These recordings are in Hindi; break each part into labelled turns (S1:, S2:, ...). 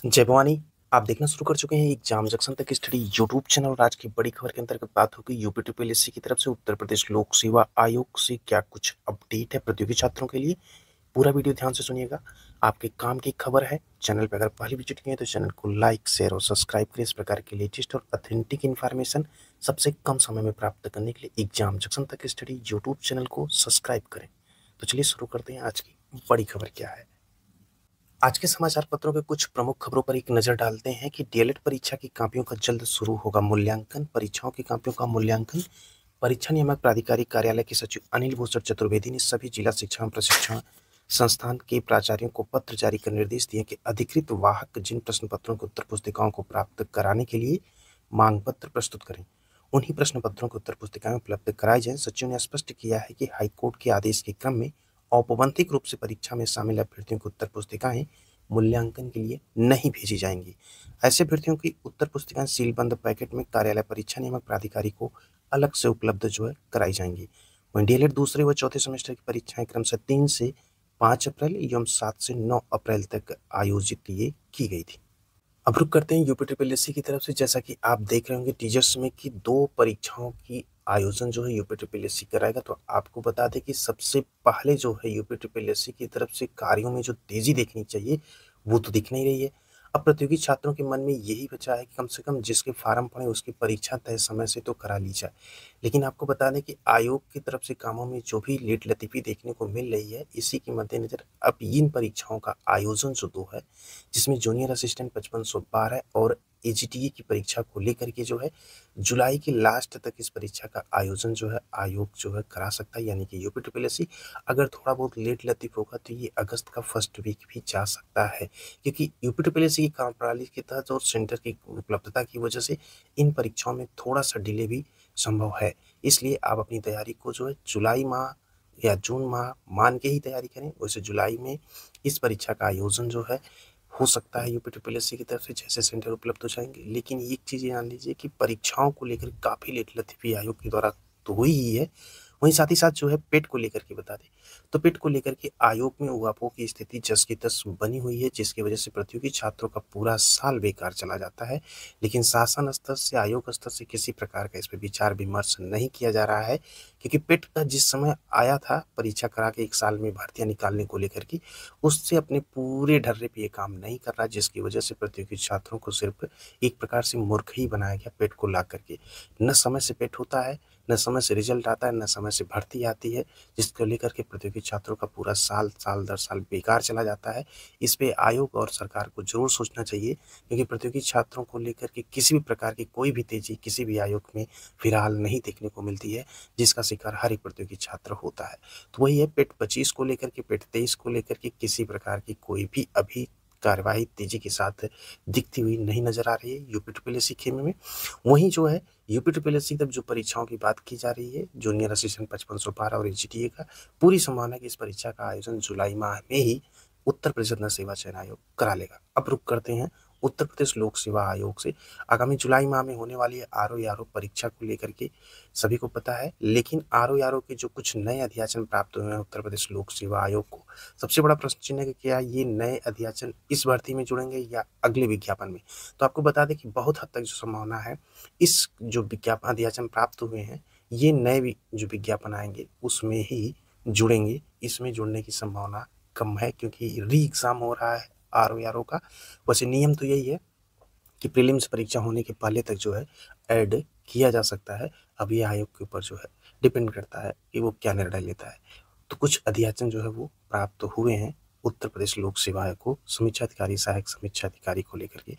S1: जय भवानी। आप देखना शुरू कर चुके हैं एग्जाम जंक्शन तक स्टडी यूट्यूब चैनल और आज की बड़ी खबर के अंतर्गत बात होगी यूपी ट्रिपल की तरफ से उत्तर प्रदेश लोक सेवा आयोग से क्या कुछ अपडेट है प्रतियोगी छात्रों के लिए। पूरा वीडियो ध्यान से सुनिएगा, आपके काम की खबर है। चैनल पर अगर पहली विजिट किए तो चैनल को लाइक शेयर और सब्सक्राइब करें। इस प्रकार की लेटेस्ट और ऑथेंटिक इन्फॉर्मेशन सबसे कम समय में प्राप्त करने के लिए एग्जाम जंक्शन तक स्टडी यूट्यूब चैनल को सब्सक्राइब करें। तो चलिए शुरू करते हैं आज की बड़ी खबर क्या है। आज के समाचार पत्रों के कुछ प्रमुख खबरों पर एक नजर डालते हैं कि डीएलएड परीक्षा की कॉपियों का जल्द शुरू होगा मूल्यांकन। परीक्षाओं की कॉपियों का मूल्यांकन परीक्षा नियामक प्राधिकारी कार्यालय के सचिव अनिल भूषण चतुर्वेदी ने सभी जिला शिक्षा प्रशिक्षण संस्थान के प्राचार्यों को पत्र जारी कर निर्देश दिए कि अधिकृत वाहक जिन प्रश्न पत्रों को उत्तर पुस्तिकाओं को प्राप्त कराने के लिए मांग पत्र प्रस्तुत करें, उन्हीं प्रश्न पत्रों को उत्तर पुस्तिकाएं उपलब्ध कराई जाएं। सचिव ने स्पष्ट किया है कि हाईकोर्ट के आदेश के क्रम में औपबंधिक रूप से परीक्षा में शामिल अभ्यर्थियों की उत्तर पुस्तिकाएं मूल्यांकन के लिए नहीं भेजी जाएंगी। ऐसे अभ्यर्थियों की उत्तर पुस्तिकाएं सीलबंद पैकेट में कार्यालय परीक्षा नियामक प्राधिकारी को अलग से उपलब्ध कराई जाएंगी। वहीं डीएलएड दूसरे व चौथे सेमेस्टर की परीक्षाएं क्रमशः 3 से 5 अप्रैल एवं 7 से 9 अप्रैल तक आयोजित की गई थी। अब रुक करते हैं यूपी ट्रिपल एससी की तरफ से। जैसा कि आप देख रहे होंगे टीचर्स में की 2 परीक्षाओं की आयोजन यूपी ट्रिपल एससी कराएगा। तो आपको बता दें कि सबसे पहले यूपी ट्रिपल एससी की तरफ से कार्यों में जो तेजी देखनी चाहिए वो तो दिख नहीं रही है। अब प्रतियोगी छात्रों के मन में यही बचा है कि कम से कम जिसके फार्म पड़े उसकी परीक्षा तय समय से तो करा ली जाए। लेकिन आपको बता दें कि आयोग की तरफ से कामों में जो भी लेट लतीफ़ी देखने को मिल रही है, इसी के मद्देनजर अब इन परीक्षाओं का आयोजन जो 2 है, जिसमें जूनियर असिस्टेंट 5512 और एजीटीए की परीक्षा को लेकर के जुलाई के लास्ट तक इस परीक्षा का आयोजन आयोग करा सकता है। यानी कि यूपी ट्रिपल एससी अगर थोड़ा बहुत लेट लतीफ होगा तो ये अगस्त का फर्स्ट वीक भी जा सकता है, क्योंकि यूपी ट्रिपल एससी की कार्यप्रणाली के तहत और सेंटर की उपलब्धता की वजह से इन परीक्षाओं में थोड़ा सा डिले भी संभव है। इसलिए आप अपनी तैयारी को जुलाई माह या जून माह मान के ही तैयारी करें। वैसे जुलाई में इस परीक्षा का आयोजन हो सकता है यूपी ट्रिपल एससी की तरफ से जैसे सेंटर उपलब्ध हो जाएंगे। लेकिन एक चीज़ जान लीजिए कि परीक्षाओं को लेकर काफ़ी लेट लतीफ़ी आयोग के द्वारा तो हुई ही है। वहीं साथ ही साथ पेट को लेकर के बता दें तो पेट को लेकर के आयोग में उहापोह की स्थिति जस की तस बनी हुई है, जिसकी वजह से प्रतियोगी छात्रों का पूरा साल बेकार चला जाता है। लेकिन शासन स्तर से आयोग स्तर से किसी प्रकार का इस पर विचार विमर्श नहीं किया जा रहा है, क्योंकि पेट का जिस समय आया था परीक्षा करा के 1 साल में भर्तियां निकालने को लेकर के, उससे अपने पूरे ढर्रे पे ये काम नहीं कर रहा, जिसकी वजह से प्रतियोगी छात्रों को सिर्फ एक प्रकार से मूर्ख ही बनाया गया पेट को ला करके। न समय से पेट होता है, न समय से रिजल्ट आता है, न समय से भर्ती आती है, जिसको लेकर के प्रतियोगी छात्रों का पूरा साल दर साल बेकार चला जाता है। इस पे आयोग और सरकार को जरूर सोचना चाहिए, क्योंकि प्रतियोगी छात्रों को लेकर के किसी भी प्रकार की कोई भी तेजी किसी भी आयोग में फिलहाल नहीं देखने को मिलती है, जिसका शिकार हर एक प्रतियोगी छात्र होता है। तो वही है, पेट 25 को लेकर के पेट 23 को लेकर के किसी प्रकार की कोई भी अभी कार्यवाही तेजी के साथ दिखती हुई नहीं नजर आ रही है यूपी ट्रिपल एससी खेमे में। वहीं यूपी ट्रिपल एससी तब जो परीक्षाओं की बात की जा रही है जूनियर असिस्टेंट 5512 और एजीटीए का, पूरी संभावना है कि इस परीक्षा का आयोजन जुलाई माह में ही उत्तर प्रदेश जन सेवा चयन आयोग करा लेगा। अब रुक करते हैं उत्तर प्रदेश लोक सेवा आयोग से। आगामी जुलाई माह में होने वाली आरओ परीक्षा को लेकर के सभी को पता है, लेकिन आरओ के जो कुछ नए अध्याचन प्राप्त हुए हैं उत्तर प्रदेश लोक सेवा आयोग को, सबसे बड़ा प्रश्न चिन्ह है कि क्या ये नए अध्याचन इस भर्ती में जुड़ेंगे या अगले विज्ञापन में। तो आपको बता दें कि बहुत हद तक जो संभावना है इस जो विज्ञापन अध्याचन प्राप्त हुए हैं, ये नए जो विज्ञापन आएंगे उसमें ही जुड़ेंगे। इसमें जुड़ने की संभावना कम है, क्योंकि री एग्जाम हो रहा है आरओ का। वैसे नियम तो यही है कि प्रीलिम्स परीक्षा होने के पहले तक ऐड किया जा सकता है। अब ये आयोग के ऊपर डिपेंड करता है कि वो क्या निर्णय लेता है। तो कुछ अध्याचन वो प्राप्त हुए हैं उत्तर प्रदेश लोक सेवा आयोग को, समीक्षा अधिकारी सहायक समीक्षा अधिकारी को लेकर के।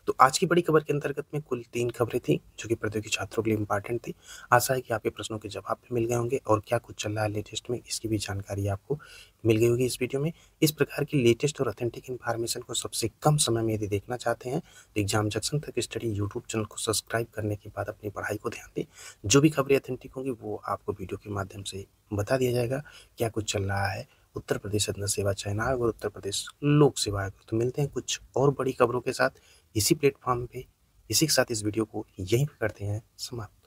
S1: तो आज की बड़ी खबर के अंतर्गत में कुल 3 खबरें थी जो कि प्रतियोगी छात्रों के लिए इंपॉर्टेंट थी। आशा है कि आपके प्रश्नों के जवाब भी मिल गए होंगे और क्या कुछ चल रहा है लेटेस्ट में इसकी भी जानकारी आपको मिल गई होगी इस वीडियो में। इस प्रकार की लेटेस्ट और ऑथेंटिक इन्फॉर्मेशन को सबसे कम समय में यदि देखना चाहते हैं तो एग्जाम जंक्शन तक स्टडी यूट्यूब चैनल को सब्सक्राइब करने के बाद अपनी पढ़ाई को ध्यान दें। जो भी खबरें ऑथेंटिक होंगी वो आपको वीडियो के माध्यम से बता दिया जाएगा क्या कुछ चल रहा है उत्तर प्रदेश जन सेवा चयन आयोग और उत्तर प्रदेश लोक सेवा आयोग। तो मिलते हैं कुछ और बड़ी खबरों के साथ इसी प्लेटफॉर्म पे। इसी के साथ इस वीडियो को यहीं पे करते हैं समाप्त।